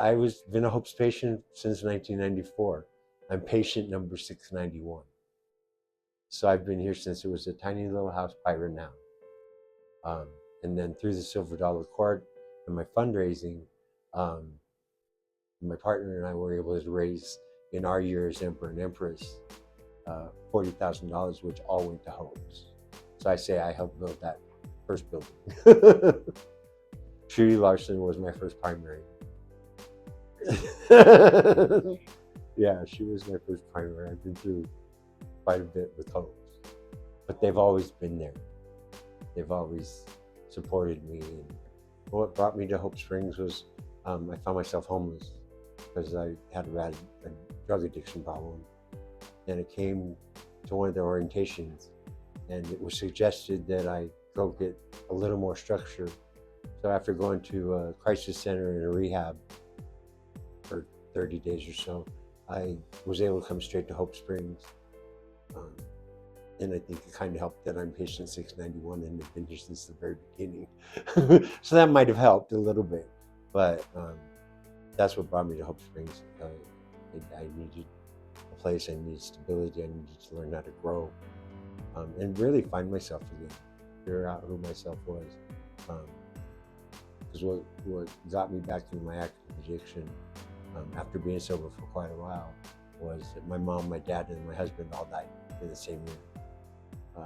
I was been a Hope's patient since 1994. I'm patient number 691. So I've been here since it was a tiny little house by renown. Um, and then through the Silver Dollar Court and my fundraising, um, my partner and I were able to raise in our year as Emperor and Empress $40,000, which all went to Hope's. So I say I helped build that first building. Trudy Larson was my first primary. Yeah, she was my first primary. I've been through quite a bit with Hope's, but they've always been there. They've always supported me. And what brought me to Hope Springs was I found myself homeless because I had a drug addiction problem. And it came to one of the orientations, and it was suggested that I go get a little more structure. So after going to a crisis center and a rehab for 30 days or so, I was able to come straight to Hope Springs. And I think it kind of helped that I'm patient 691 and have been here since the very beginning. So that might have helped a little bit. But that's what brought me to Hope Springs. I needed a place, I needed stability, I needed to learn how to grow, and really find myself again, figure out who myself was. Because what got me back into my active addiction after being sober for quite a while was that my mom, my dad, and my husband all died in the same year.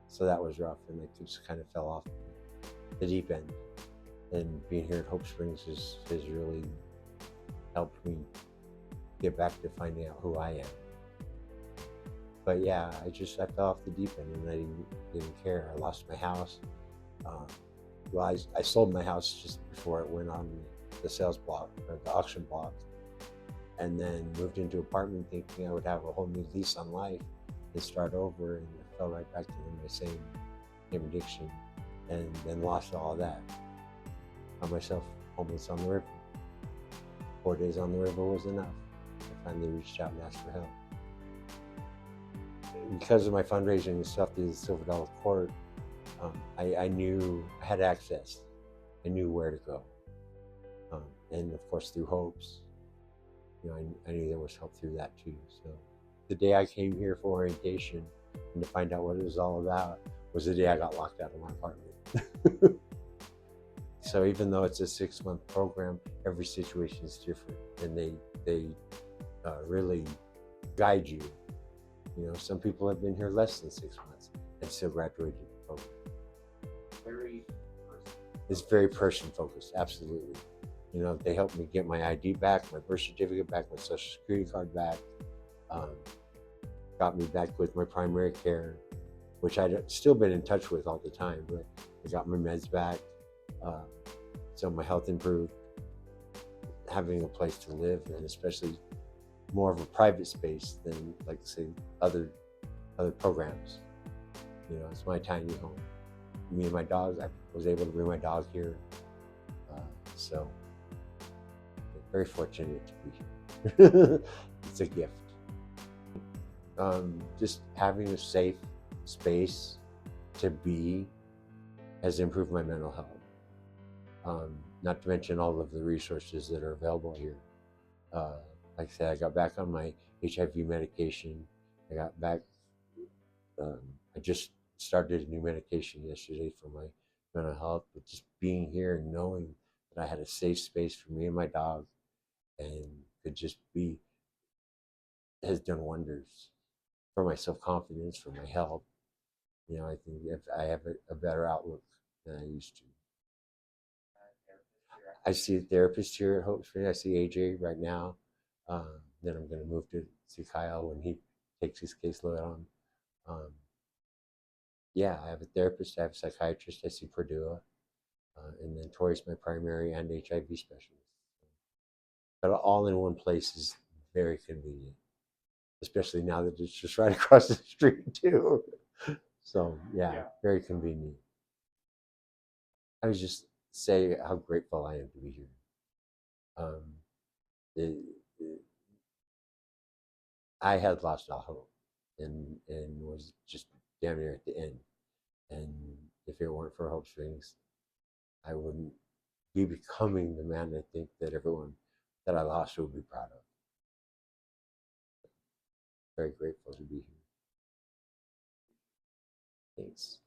So that was rough, and I just kind of fell off the deep end. And being here at Hope Springs has really helped me get back to finding out who I am. But yeah, I fell off the deep end, and I didn't care. I lost my house. Well, I sold my house just before it went on the sales block or the auction block, and then moved into an apartment thinking I would have a whole new lease on life and start over, and I fell right back into my same addiction, and then lost all of that. Found myself homeless on the river. 4 days on the river was enough. I finally reached out and asked for help. Because of my fundraising and stuff through the Silver Dollar Court, I knew I had access. I knew where to go. And of course through Hope's, I knew there was help through that too. So the day I came here for orientation and to find out what it was all about was the day I got locked out of my apartment. So even though it's a 6-month program, every situation is different, and they really guide you. Some people have been here less than 6 months and still graduated the program. It's very person focused, absolutely. They helped me get my ID back, my birth certificate back, my social security card back, got me back with my primary care, which I'd still been in touch with all the time, but I got my meds back. So my health improved, having a place to live, and especially more of a private space than, like, say, other programs. It's my tiny home. Me and my dog, I was able to bring my dog here. So very fortunate to be here. It's a gift. Just having a safe space to be has improved my mental health. Not to mention all of the resources that are available here. Like I said, I got back on my HIV medication. I got back, I just started a new medication yesterday for my mental health, but just being here and knowing that I had a safe space for me and my dog and could just be, has done wonders for my self-confidence, for my health. I think if I have a better outlook than I used to. I see a therapist here at Hope Springs. I see AJ right now. Then I'm going to move to see Kyle when he takes his caseload on. Yeah, I have a therapist. I have a psychiatrist. I see Purdue. And then Tori's my primary and HIV specialist. But all in one place is very convenient, especially now that it's just right across the street too. So yeah, very convenient. I would just say how grateful I am to be here. It, I had lost all hope and was just damn near at the end. And if it weren't for Hope Springs, I wouldn't be becoming the man I think that everyone that I lost will be proud of. Very grateful to be here. Thanks.